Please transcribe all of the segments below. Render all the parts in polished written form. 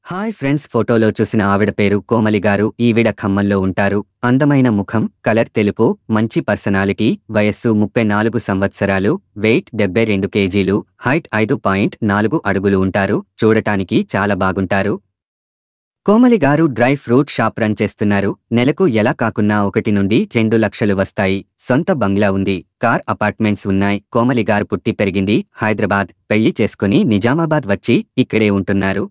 Hi friends, ఫోటోలో చూసిన ఆవిడ పేరు కోమలి గారు. ఈవిడ ఖమ్మంలో ఉంటారు. అందమైన ముఖం, కలర్ తెలుపు, మంచి పర్సనాలిటీ, వయస్సు 34 సంవత్సరాలు, వెయిట్ 72 కేజీలు, హైట్ 5.4 అడుగులు ఉంటారు. చూడటానికి చాలా బాగుంటారు. కోమలి గారు డ్రై ఫ్రూట్ షాప్ రన్ చేస్తున్నారు. నెలకు ఎలా కాకున్నా 1 నుండి 2 లక్షలు వస్తాయి. సొంత బంగ్లా ఉంది. కార్, అపార్ట్మెంట్స్ ఉన్నాయి. కోమలి గారు పుట్టి పెరిగింది హైదరాబాద్. పెళ్లి చేసుకుని నిజామాబాద్ వచ్చి ఇక్కడే ఉంటున్నారు.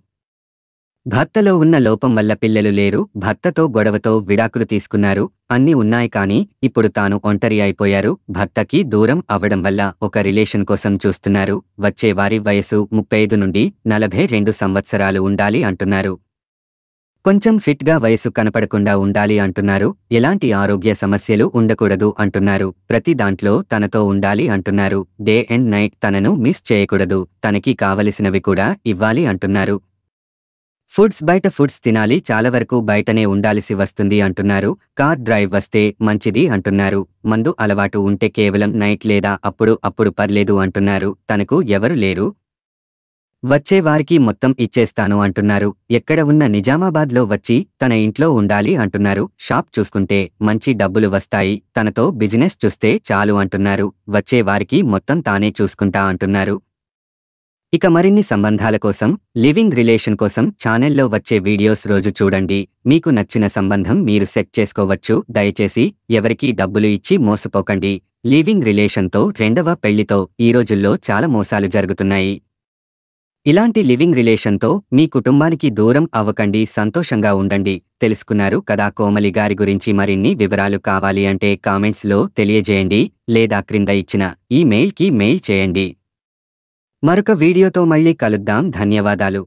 భర్తలో ఉన్న లోపం వల్ల పిల్లలు లేరు. భర్తతో గొడవతో విడాకులు తీసుకున్నారు. అన్నీ ఉన్నాయి కానీ ఇప్పుడు తాను ఒంటరి అయిపోయారు. భర్తకి దూరం అవ్వడం వల్ల ఒక రిలేషన్ కోసం చూస్తున్నారు. వచ్చే వారి వయసు 35 నుండి 42 సంవత్సరాలు ఉండాలి అంటున్నారు. కొంచెం ఫిట్ గా వయసు కనపడకుండా ఉండాలి అంటున్నారు. ఎలాంటి ఆరోగ్య సమస్యలు ఉండకూడదు అంటున్నారు. ప్రతి దాంట్లో తనతో ఉండాలి అంటున్నారు. డే అండ్ నైట్ తనను మిస్ చేయకూడదు. తనకి కావలసినవి కూడా ఇవ్వాలి అంటున్నారు. బయట ఫుడ్స్ తినాలి. చాలా వరకు బయటనే ఉండాల్సి వస్తుంది అంటున్నారు. కార్ డ్రైవ్ వస్తే మంచిది అంటున్నారు. మందు అలవాటు ఉంటే కేవలం నైట్ లేదా అప్పుడు పర్లేదు అంటున్నారు. తనకు ఎవరు లేరు. వచ్చే వారికి మొత్తం ఇచ్చేస్తాను అంటున్నారు. ఎక్కడ ఉన్న నిజామాబాద్లో వచ్చి తన ఇంట్లో ఉండాలి అంటున్నారు. షాప్ చూసుకుంటే మంచి డబ్బులు వస్తాయి. తనతో బిజినెస్ చూస్తే చాలు అంటున్నారు. వచ్చే వారికి మొత్తం తానే చూసుకుంటా అంటున్నారు. ఇక మరిన్ని సంబంధాల కోసం, లివింగ్ రిలేషన్ కోసం ఛానల్లో వచ్చే వీడియోస్ రోజు చూడండి. మీకు నచ్చిన సంబంధం మీరు సెట్ చేసుకోవచ్చు. దయచేసి ఎవరికీ డబ్బులు ఇచ్చి మోసపోకండి. లివింగ్ రిలేషన్తో రెండవ పెళ్లితో ఈ రోజుల్లో చాలా మోసాలు జరుగుతున్నాయి. ఇలాంటి లివింగ్ రిలేషన్తో మీ కుటుంబానికి దూరం అవ్వకండి. సంతోషంగా ఉండండి. తెలుసుకున్నారు కదా కోమలి గారి గురించి. మరిన్ని వివరాలు కావాలి అంటే కామెంట్స్లో తెలియజేయండి లేదా క్రింద ఇచ్చిన ఈ మెయిల్కి మెయిల్ చేయండి. మరొక వీడియోతో మళ్ళీ కలుద్దాం. ధన్యవాదాలు.